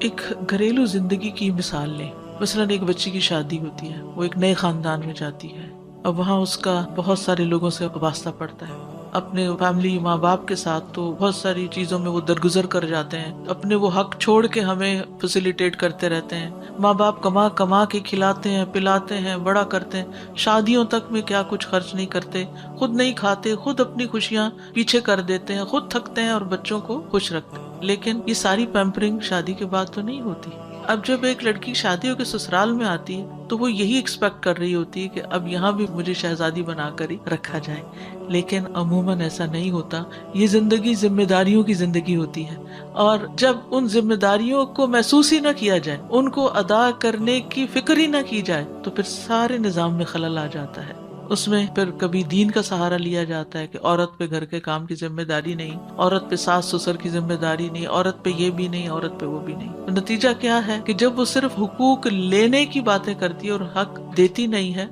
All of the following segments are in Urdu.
ایک گھریلو زندگی کی مثال لیں. مثلاً ایک بچی کی شادی ہوتی ہے، وہ ایک نئے خاندان میں جاتی ہے، اب وہاں اس کا بہت سارے لوگوں سے واسطہ پڑتا ہے. اپنے فیملی ماں باپ کے ساتھ تو بہت ساری چیزوں میں وہ درگزر کر جاتے ہیں، اپنے وہ حق چھوڑ کے ہمیں فیسیلیٹیٹ کرتے رہتے ہیں. ماں باپ کما کما کے کھلاتے ہیں، پلاتے ہیں، بڑا کرتے ہیں، شادیوں تک میں کیا کچھ خرچ نہیں کرتے، خود نہیں کھاتے، خود اپنی خوشیاں پیچھے کر دیتے ہیں، خود تھکتے ہیں اور بچوں کو خوش رکھتے ہیں. لیکن یہ ساری پیمپرنگ شادی کے بعد تو نہیں ہوتی. اب جب ایک لڑکی شادی ہو کے سسرال میں آتی ہے تو وہ یہی ایکسپیکٹ کر رہی ہوتی ہے کہ اب یہاں بھی مجھے شہزادی بنا کر ہی رکھا جائے. لیکن عموماً ایسا نہیں ہوتا. یہ زندگی ذمہ داریوں کی زندگی ہوتی ہے، اور جب ان ذمہ داریوں کو محسوس ہی نہ کیا جائے، ان کو ادا کرنے کی فکر ہی نہ کی جائے، تو پھر سارے نظام میں خلل آ جاتا ہے. اس میں پھر کبھی دین کا سہارا لیا جاتا ہے کہ عورت پہ گھر کے کام کی ذمہ داری نہیں، عورت پہ ساس سسر کی ذمہ داری نہیں، عورت پہ یہ بھی نہیں، عورت پہ وہ بھی نہیں. تو نتیجہ کیا ہے کہ جب وہ صرف حقوق لینے کی باتیں کرتی ہے اور حق دیتی نہیں ہے،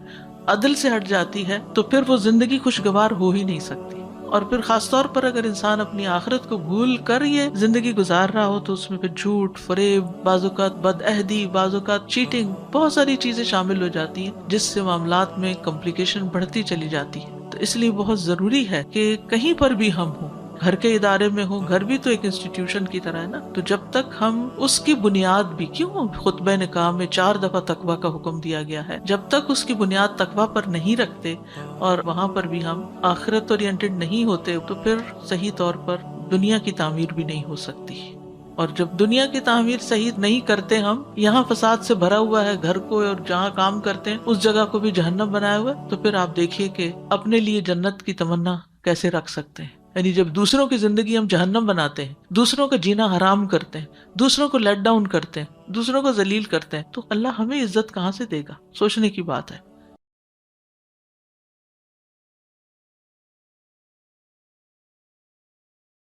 عدل سے ہٹ جاتی ہے، تو پھر وہ زندگی خوشگوار ہو ہی نہیں سکتی. اور پھر خاص طور پر اگر انسان اپنی آخرت کو بھول کر یہ زندگی گزار رہا ہو تو اس میں پھر جھوٹ، فریب، بعض اوقات بد عہدی، بعض اوقات چیٹنگ، بہت ساری چیزیں شامل ہو جاتی ہیں جس سے معاملات میں کمپلیکیشن بڑھتی چلی جاتی ہے. تو اس لیے بہت ضروری ہے کہ کہیں پر بھی ہم ہوں، گھر کے ادارے میں ہوں، گھر بھی تو ایک انسٹیٹیوشن کی طرح ہے نا، تو جب تک ہم اس کی بنیاد بھی، کیوں خطبہ نکاح میں 4 دفعہ تقویٰ کا حکم دیا گیا ہے، جب تک اس کی بنیاد تقویٰ پر نہیں رکھتے اور وہاں پر بھی ہم آخرت اورینٹڈ نہیں ہوتے، تو پھر صحیح طور پر دنیا کی تعمیر بھی نہیں ہو سکتی. اور جب دنیا کی تعمیر صحیح نہیں کرتے، ہم یہاں فساد سے بھرا ہوا ہے گھر کو، اور جہاں کام کرتے ہیں اس جگہ کو بھی جہنم بنایا ہوا ہے، تو پھر آپ دیکھیے کہ اپنے لیے جنت کی تمنا کیسے رکھ سکتے ہیں. یعنی جب دوسروں کی زندگی ہم جہنم بناتے ہیں، دوسروں کا جینا حرام کرتے ہیں، دوسروں کو لیٹ ڈاؤن کرتے ہیں، دوسروں کو ذلیل کرتے ہیں، تو اللہ ہمیں عزت کہاں سے دے گا؟ سوچنے کی بات ہے.